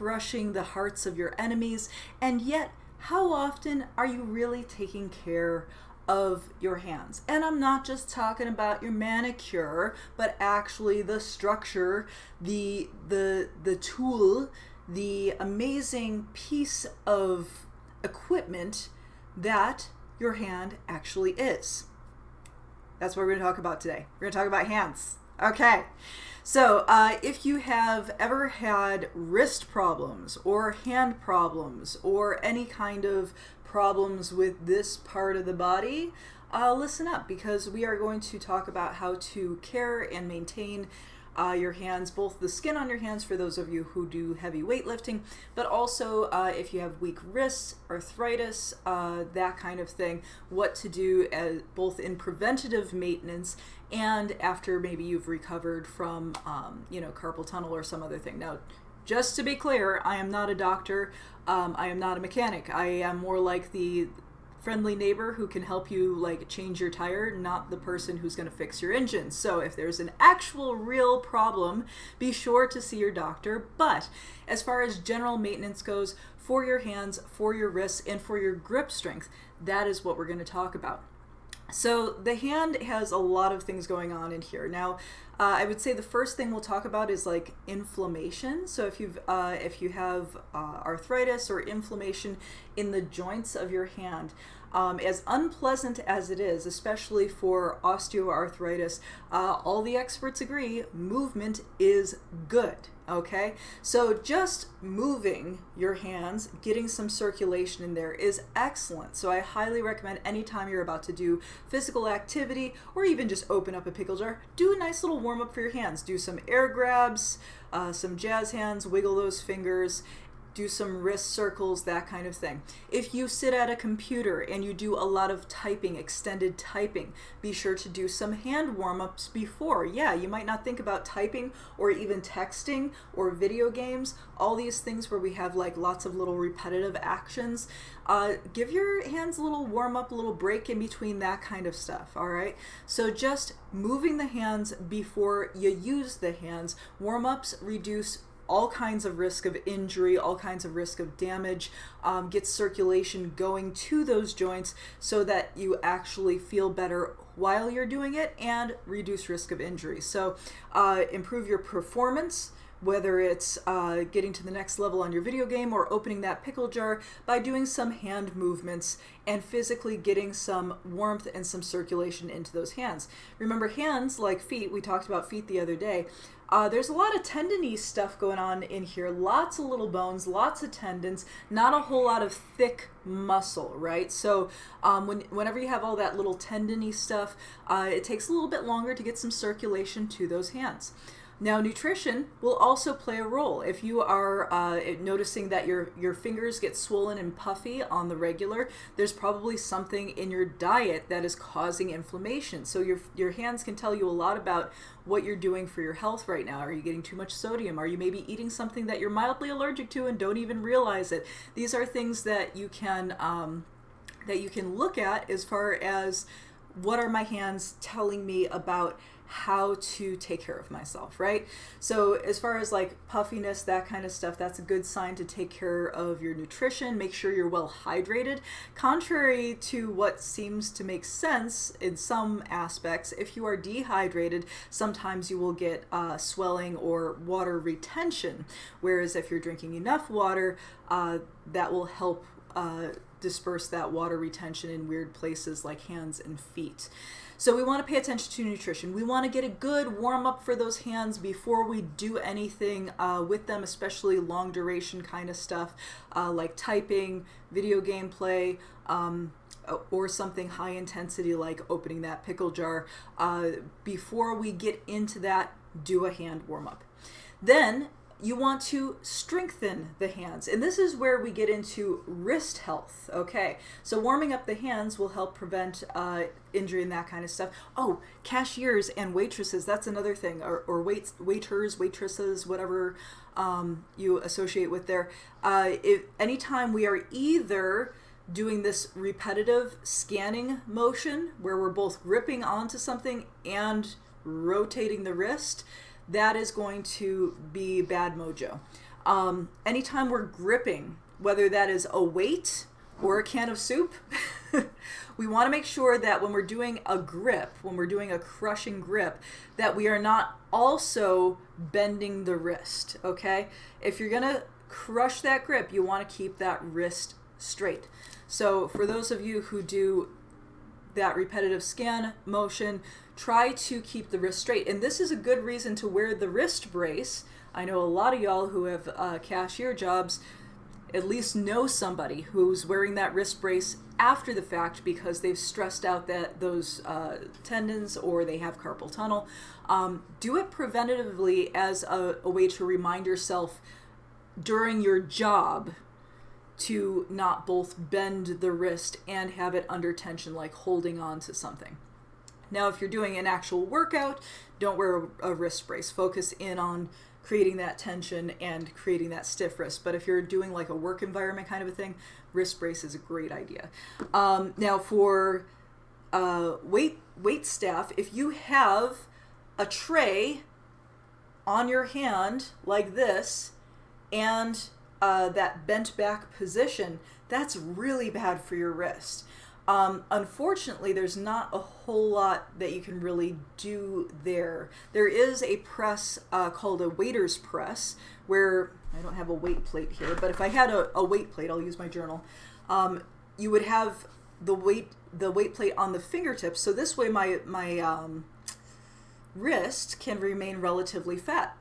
crushing the hearts of your enemies, and yet how often are you really taking care of your hands? And I'm not just talking about your manicure, but actually the structure, the tool, the amazing piece of equipment that your hand actually is. That's what we're going to talk about today. We're going to talk about hands. Okay. So if you have ever had wrist problems or hand problems or any kind of problems with this part of the body, listen up, because we are going to talk about how to care and maintain your hands, both the skin on your hands for those of you who do heavy weightlifting, but also if you have weak wrists, arthritis, that kind of thing, what to do both in preventative maintenance and after maybe you've recovered from carpal tunnel or some other thing. Now, just to be clear, I am not a doctor. I am not a mechanic. I am more like the friendly neighbor who can help you like change your tire, not the person who's going to fix your engine. So if there's an actual real problem, be sure to see your doctor. But as far as general maintenance goes, for your hands, for your wrists, and for your grip strength, that is what we're going to talk about. So the hand has a lot of things going on in here. Now, I would say the first thing we'll talk about is like inflammation. So if you have arthritis or inflammation in the joints of your hand, as unpleasant as it is, especially for osteoarthritis, all the experts agree movement is good. Okay, so just moving your hands, getting some circulation in there is excellent. So I highly recommend anytime you're about to do physical activity or even just open up a pickle jar, do a nice little warm up for your hands. Do some air grabs, some jazz hands, wiggle those fingers, do some wrist circles, that kind of thing. If you sit at a computer and you do a lot of typing, extended typing, be sure to do some hand warm-ups before. Yeah, you might not think about typing or even texting or video games, all these things where we have like lots of little repetitive actions. Give your hands a little warm-up, a little break in between, that kind of stuff, all right? So just moving the hands before you use the hands. Warm-ups reduce all kinds of risk of injury, all kinds of risk of damage, get circulation going to those joints so that you actually feel better while you're doing it and reduce risk of injury. So improve your performance, whether it's getting to the next level on your video game or opening that pickle jar, by doing some hand movements and physically getting some warmth and some circulation into those hands. Remember, hands, like feet, we talked about feet the other day, there's a lot of tendony stuff going on in here, lots of little bones, lots of tendons, not a whole lot of thick muscle, right? So whenever you have all that little tendony stuff, it takes a little bit longer to get some circulation to those hands. Now, nutrition will also play a role. If you are noticing that your fingers get swollen and puffy on the regular, there's probably something in your diet that is causing inflammation. So your hands can tell you a lot about what you're doing for your health right now. Are you getting too much sodium? Are you maybe eating something that you're mildly allergic to and don't even realize it? These are things that you can look at as far as, what are my hands telling me about how to take care of myself, right? So as far as like puffiness, that kind of stuff, that's a good sign to take care of your nutrition. Make sure you're well hydrated. Contrary to what seems to make sense in some aspects, if you are dehydrated, sometimes you will get swelling or water retention. Whereas if you're drinking enough water, that will help disperse that water retention in weird places like hands and feet. So we want to pay attention to nutrition. We want to get a good warm up for those hands before we do anything with them, especially long duration kind of stuff like typing, video game play, or something high intensity like opening that pickle jar. Before we get into that, do a hand warm up. Then you want to strengthen the hands. And this is where we get into wrist health. Okay, so warming up the hands will help prevent injury and that kind of stuff. Oh, cashiers and waitresses, that's another thing. Or waiters, waitresses, whatever you associate with there. Anytime we are either doing this repetitive scanning motion where we're both gripping onto something and rotating the wrist, that is going to be bad mojo. Anytime we're gripping, whether that is a weight or a can of soup, we want to make sure that when we're doing a grip, when we're doing a crushing grip, that we are not also bending the wrist, okay? If you're going to crush that grip, you want to keep that wrist straight. So for those of you who do that repetitive scan motion, try to keep the wrist straight. And this is a good reason to wear the wrist brace. I know a lot of y'all who have cashier jobs at least know somebody who's wearing that wrist brace after the fact because they've stressed out those tendons or they have carpal tunnel. Do it preventatively as a way to remind yourself during your job to not both bend the wrist and have it under tension, like holding on to something. Now, if you're doing an actual workout, don't wear a wrist brace. Focus in on creating that tension and creating that stiff wrist. But if you're doing like a work environment kind of a thing, wrist brace is a great idea. Now for wait staff, if you have a tray on your hand like this and that bent back position, that's really bad for your wrist. Unfortunately, there's not a whole lot that you can really do there. There is a press called a waiter's press where, I don't have a weight plate here, but if I had a weight plate, I'll use my journal, you would have the weight plate on the fingertips. So this way my wrist can remain relatively flat,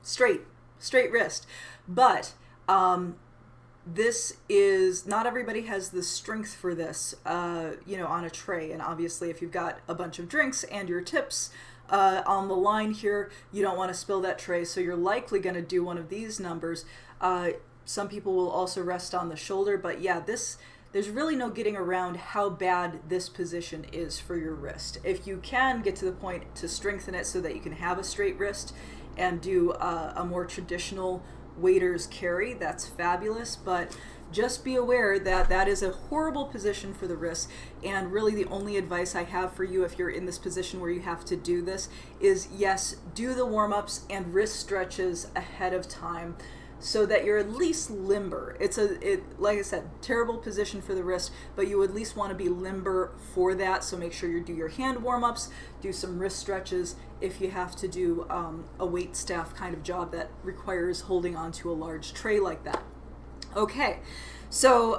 straight wrist. But this is, not everybody has the strength for this, on a tray. And obviously if you've got a bunch of drinks and your tips on the line here, you don't want to spill that tray. So you're likely going to do one of these numbers. Some people will also rest on the shoulder, but yeah, there's really no getting around how bad this position is for your wrist. If you can get to the point to strengthen it so that you can have a straight wrist and do a more traditional waiter's carry, that's fabulous, but just be aware that that is a horrible position for the wrist. And really the only advice I have for you if you're in this position where you have to do this is, yes, do the warm-ups and wrist stretches ahead of time so that you're at least limber. Like I said, terrible position for the wrist, but you at least want to be limber for that. So make sure you do your hand warm-ups, do some wrist stretches if you have to do a wait staff kind of job that requires holding onto a large tray like that. Okay, so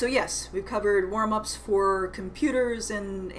yes, we've covered warm-ups for computers and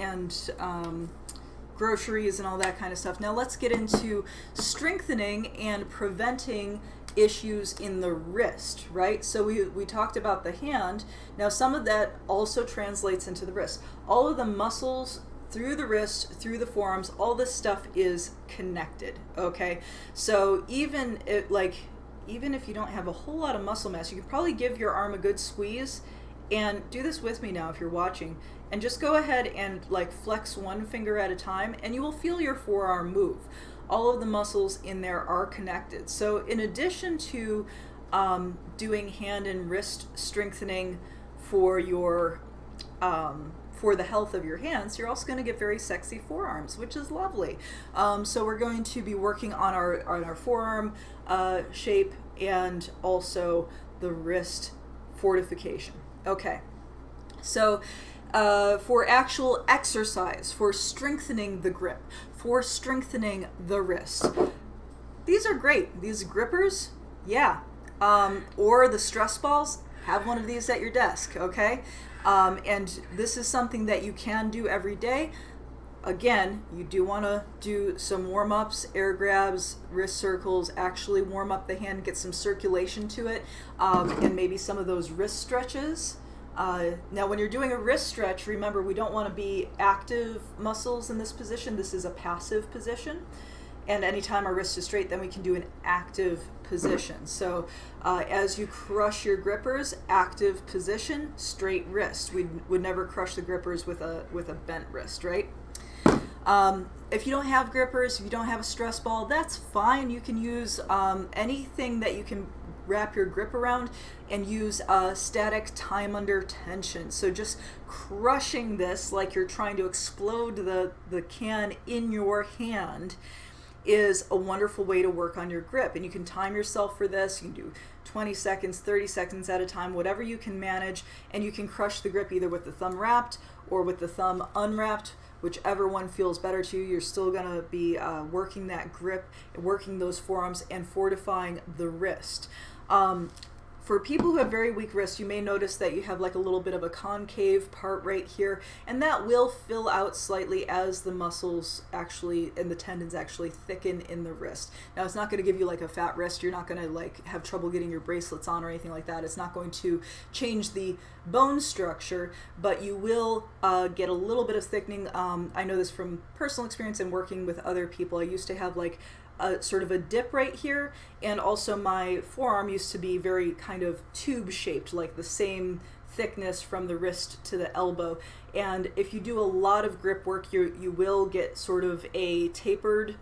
groceries and all that kind of stuff. Now let's get into strengthening and preventing issues in the wrist, right? So we talked about the hand. Now some of that also translates into the wrist. All of the muscles through the wrist, through the forearms, all this stuff is connected, okay? So even if you don't have a whole lot of muscle mass, you can probably give your arm a good squeeze. And do this with me now if you're watching, and just go ahead and like flex one finger at a time and you will feel your forearm move. All of the muscles in there are connected. So in addition to doing hand and wrist strengthening for your for the health of your hands, you're also going to get very sexy forearms, which is lovely. So we're going to be working on our forearm shape and also the wrist fortification. Okay, so for actual exercise, for strengthening the grip, for strengthening the wrist, these are great. These grippers, yeah, or the stress balls, have one of these at your desk, okay? And this is something that you can do every day. Again, you do want to do some warm-ups, air grabs, wrist circles, actually warm up the hand, get some circulation to it, and maybe some of those wrist stretches. Now, when you're doing a wrist stretch, remember, we don't want to be active muscles in this position. This is a passive position. And anytime our wrist is straight, then we can do an active position. So as you crush your grippers, active position, straight wrist. We would never crush the grippers with a bent wrist, right? If you don't have grippers, if you don't have a stress ball, that's fine. You can use anything that you can wrap your grip around and use static time under tension. So just crushing this like you're trying to explode the can in your hand is a wonderful way to work on your grip. And you can time yourself for this. You can do 20 seconds, 30 seconds at a time, whatever you can manage, and you can crush the grip either with the thumb wrapped or with the thumb unwrapped, whichever one feels better to you. You're still going to be working that grip, working those forearms, and fortifying the wrist. For people who have very weak wrists, you may notice that you have like a little bit of a concave part right here, and that will fill out slightly as the muscles actually and the tendons actually thicken in the wrist. Now, it's not going to give you like a fat wrist. You're not going to like have trouble getting your bracelets on or anything like that. It's not going to change the bone structure, but you will get a little bit of thickening. I know this from personal experience and working with other people. I used to have like sort of a dip right here, and also my forearm used to be very kind of tube shaped, like the same thickness from the wrist to the elbow. And if you do a lot of grip work, you will get sort of a tapered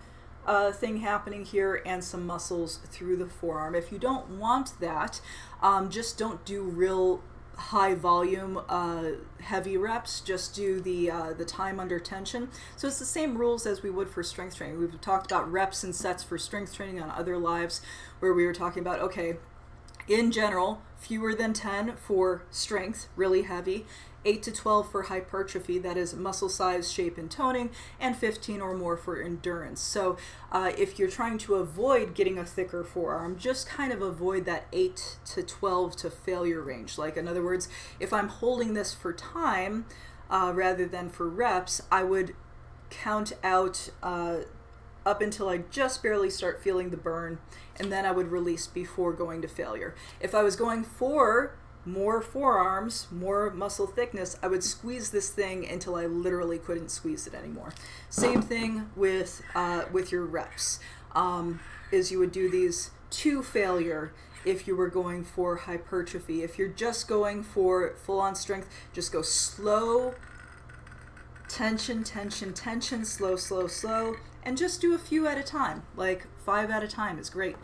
thing happening here and some muscles through the forearm. If you don't want that, just don't do real high volume heavy reps. Just do the time under tension. So it's the same rules as we would for strength training. We've talked about reps and sets for strength training on other lives, where we were talking about, okay, in general, fewer than 10 for strength, really heavy, 8 to 12 for hypertrophy, that is muscle size, shape, and toning, and 15 or more for endurance. So if you're trying to avoid getting a thicker forearm, just kind of avoid that 8 to 12 to failure range. Like, in other words, if I'm holding this for time rather than for reps, I would count out up until I just barely start feeling the burn, and then I would release before going to failure. If I was going for more forearms, more muscle thickness, I would squeeze this thing until I literally couldn't squeeze it anymore. Same thing with your reps, is you would do these to failure if you were going for hypertrophy. If you're just going for full-on strength, just go slow, tension, tension, tension, slow, slow, slow, and just do a few at a time. Like 5 at a time is great.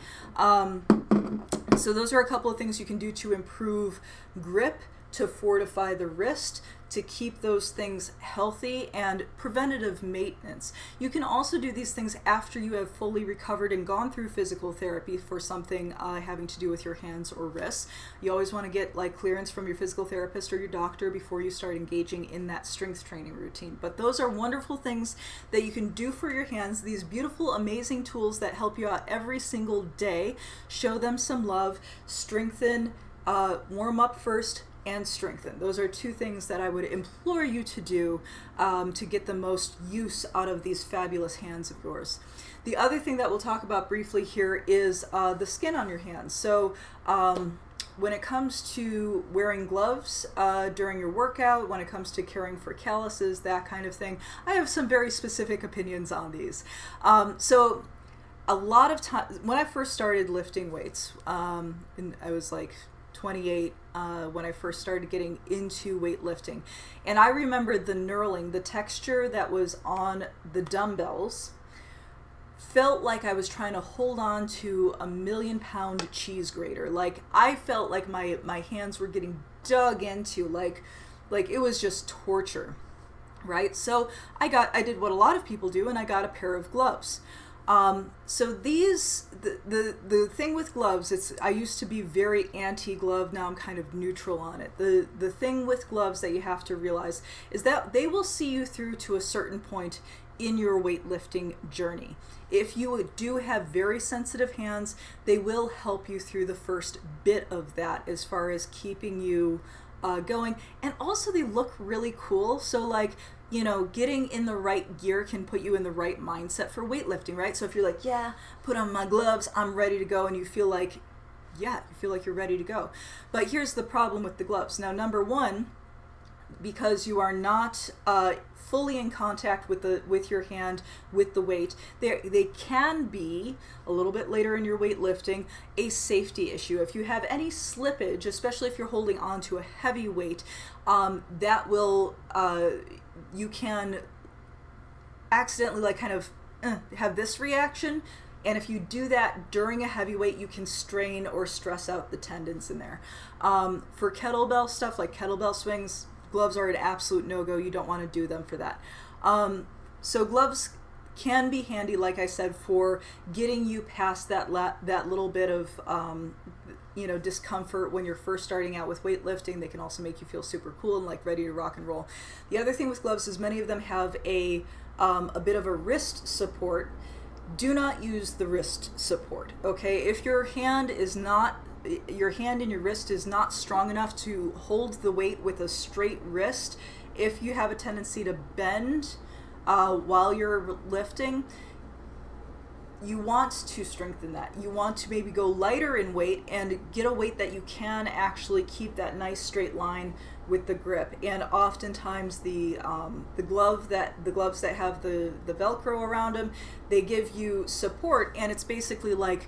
So those are a couple of things you can do to improve grip, to fortify the wrist, to keep those things healthy, and preventative maintenance. You can also do these things after you have fully recovered and gone through physical therapy for something having to do with your hands or wrists. You always want to get like clearance from your physical therapist or your doctor before you start engaging in that strength training routine. But those are wonderful things that you can do for your hands, these beautiful, amazing tools that help you out every single day. Show them some love, strengthen, warm up first, and strengthen. Those are 2 things that I would implore you to do to get the most use out of these fabulous hands of yours. The other thing that we'll talk about briefly here is the skin on your hands. So when it comes to wearing gloves during your workout, when it comes to caring for calluses, that kind of thing, I have some very specific opinions on these. So a lot of time, when I first started lifting weights, and I was like 28 when I first started getting into weightlifting. And I remember the knurling, the texture that was on the dumbbells felt like I was trying to hold on to a 1,000,000-pound cheese grater. Like, I felt like my hands were getting dug into, like it was just torture, right? So I did what a lot of people do, and I got a pair of gloves. So the thing with gloves, I used to be very anti-glove. Now I'm kind of neutral on it. The thing with gloves that you have to realize is that they will see you through to a certain point in your weightlifting journey. If you do have very sensitive hands, they will help you through the first bit of that as far as keeping you going. And also they look really cool. So like, you know, getting in the right gear can put you in the right mindset for weightlifting, right? So if you're like, yeah, put on my gloves, I'm ready to go, and you feel like, yeah, you feel like you're ready to go. But here's the problem with the gloves. Now, number one, because you are not fully in contact with your hand with the weight, they can be a little bit later in your weightlifting a safety issue. If you have any slippage, especially if you're holding on to a heavy weight, that will you can accidentally like kind of have this reaction. And if you do that during a heavy weight, you can strain or stress out the tendons in there. For kettlebell stuff like kettlebell swings, gloves are an absolute no-go. You don't want to do them for that. So gloves can be handy, like I said, for getting you past that little bit of discomfort when you're first starting out with weightlifting. They can also make you feel super cool and like ready to rock and roll. The other thing with gloves is many of them have a bit of a wrist support. Do not use the wrist support, okay? If your hand and your wrist is not strong enough to hold the weight with a straight wrist, if you have a tendency to bend while you're lifting, you want to strengthen that. You want to maybe go lighter in weight and get a weight that you can actually keep that nice straight line with the grip. And oftentimes the gloves that have the Velcro around them, they give you support, and it's basically like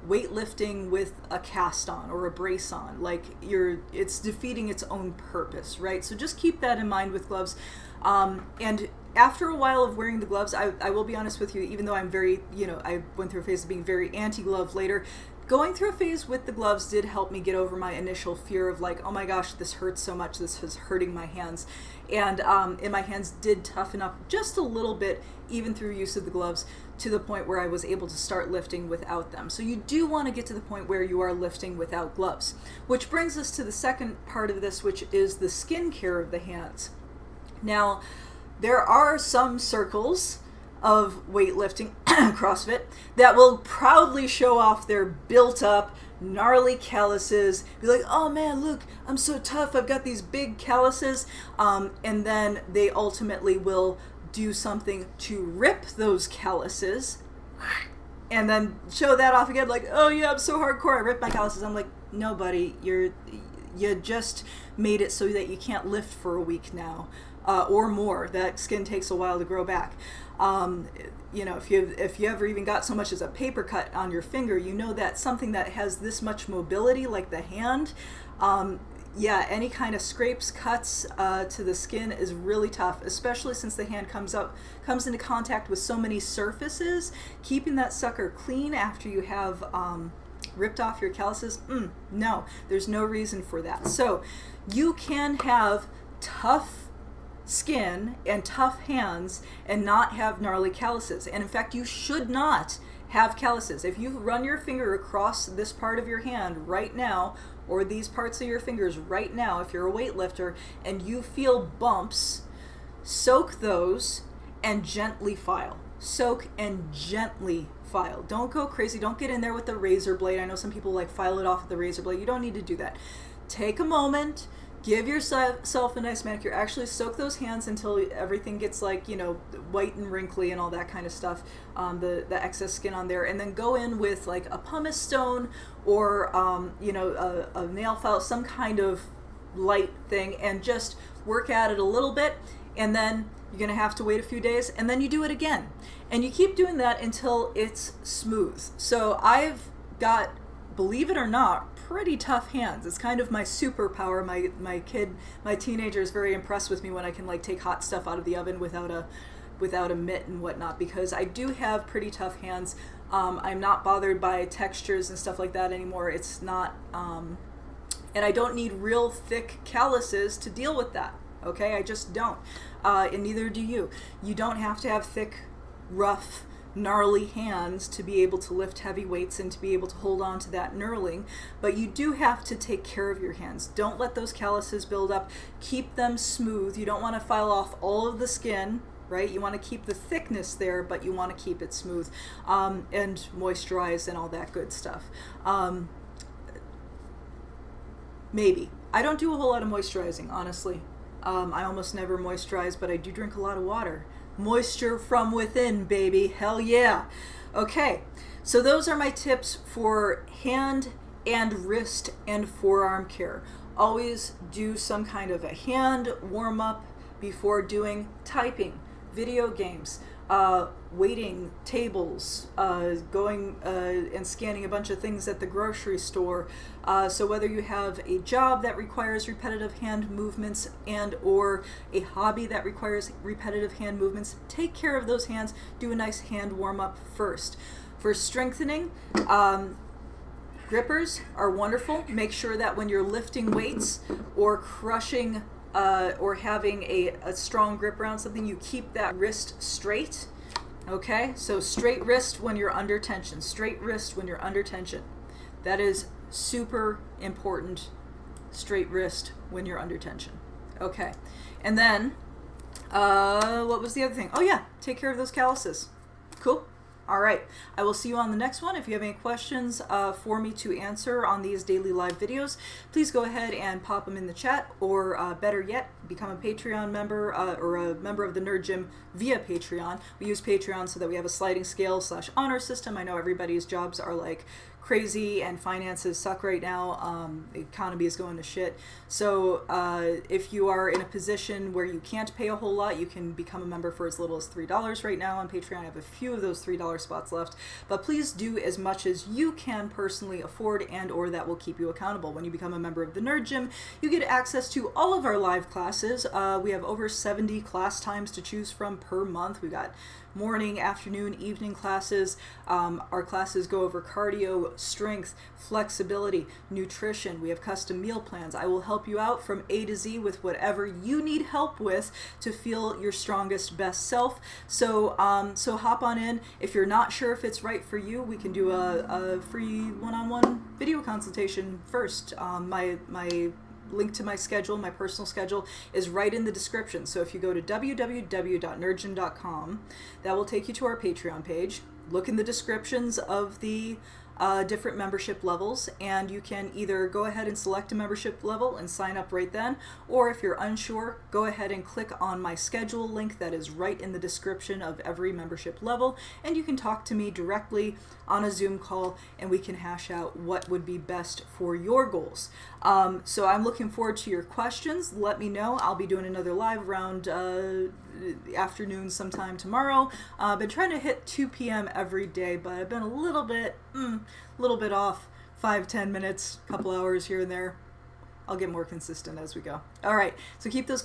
weightlifting with a cast on or a brace on. Like it's defeating its own purpose, right? So just keep that in mind with gloves. And after a while of wearing the gloves, I will be honest with you, even though I'm very, I went through a phase of being very anti-glove later, going through a phase with the gloves did help me get over my initial fear of like, oh my gosh, this hurts so much, this is hurting my hands. And my hands did toughen up just a little bit, even through use of the gloves, to the point where I was able to start lifting without them. So you do want to get to the point where you are lifting without gloves. Which brings us to the second part of this, which is the skin care of the hands. Now, there are some circles of weightlifting, CrossFit, that will proudly show off their built up, gnarly calluses, be like, oh man, look, I'm so tough, I've got these big calluses, and then they ultimately will do something to rip those calluses, and then show that off again, like, oh yeah, I'm so hardcore, I ripped my calluses. I'm like, no buddy, you just made it so that you can't lift for a week now. Or more. That skin takes a while to grow back. If you ever even got so much as a paper cut on your finger, you know that something that has this much mobility, like the hand, any kind of scrapes, cuts to the skin is really tough, especially since the hand comes into contact with so many surfaces. Keeping that sucker clean after you have ripped off your calluses, no, there's no reason for that. So you can have tough skin and tough hands and not have gnarly calluses. And in fact, you should not have calluses. If you run your finger across this part of your hand right now, or these parts of your fingers right now, if you're a weightlifter, and you feel bumps, soak those and gently file. Soak and gently file. Don't go crazy. Don't get in there with the razor blade. I know some people like file it off with the razor blade. You don't need to do that. Take a moment. Give yourself a nice manicure. Actually soak those hands until everything gets like, white and wrinkly and all that kind of stuff, the excess skin on there. And then go in with like a pumice stone or, a nail file, some kind of light thing, and just work at it a little bit. And then you're going to have to wait a few days, and then you do it again. And you keep doing that until it's smooth. So I've got, believe it or not, pretty tough hands. It's kind of my superpower. My teenager is very impressed with me when I can like take hot stuff out of the oven without a mitt and whatnot, because I do have pretty tough hands. I'm not bothered by textures and stuff like that anymore. It's not, and I don't need real thick calluses to deal with that. Okay, I just don't, and neither do you. You don't have to have thick, rough, gnarly hands to be able to lift heavy weights and to be able to hold on to that knurling, but you do have to take care of your hands. Don't let those calluses build up. Keep them smooth. You don't want to file off all of the skin, right? You want to keep the thickness there, but you want to keep it smooth, and moisturize and all that good stuff. Maybe. I don't do a whole lot of moisturizing, honestly. I almost never moisturize, but I do drink a lot of water. Moisture from within, baby. Hell yeah. Okay, so those are my tips for hand and wrist and forearm care. Always do some kind of a hand warm-up before doing typing, video games, waiting tables, going and scanning a bunch of things at the grocery store. So whether you have a job that requires repetitive hand movements and or a hobby that requires repetitive hand movements, take care of those hands. Do a nice hand warm-up first. For strengthening, grippers are wonderful. Make sure that when you're lifting weights or crushing or having a strong grip around something, you keep that wrist straight. Okay, so straight wrist when you're under tension. Straight wrist when you're under tension. That is super important. Straight wrist when you're under tension. Okay, and then what was the other thing? Oh yeah, take care of those calluses. Cool. All right, I will see you on the next one. If you have any questions for me to answer on these daily live videos, please go ahead and pop them in the chat, or better yet, become a Patreon member or a member of the Nerd Gym via Patreon. We use Patreon so that we have a sliding scale / honor system. I know everybody's jobs are like crazy and finances suck right now. The economy is going to shit. So if you are in a position where you can't pay a whole lot, you can become a member for as little as $3 right now on Patreon. I have a few of those $3 spots left, but please do as much as you can personally afford, and or that will keep you accountable. When you become a member of the Nerd Gym, you get access to all of our live classes. We have over 70 class times to choose from per month. We got morning, afternoon, evening classes. Our classes go over cardio, strength, flexibility, nutrition. We have custom meal plans. I will help you out from A to Z with whatever you need help with to feel your strongest, best self. So so hop on in. If you're not sure if it's right for you, we can do a free one-on-one video consultation first. My link to my schedule, my personal schedule, is right in the description. So if you go to www.nerdgym.com, that will take you to our Patreon page. Look in the descriptions of the different membership levels, and you can either go ahead and select a membership level and sign up right then, or if you're unsure, go ahead and click on my schedule link that is right in the description of every membership level, and you can talk to me directly on a Zoom call, and we can hash out what would be best for your goals. So I'm looking forward to your questions. Let me know. I'll be doing another live around afternoon sometime tomorrow. I've been trying to hit 2 p.m. every day, but I've been a little bit off, 5-10 minutes, couple hours here and there. I'll get more consistent as we go. All right, so keep those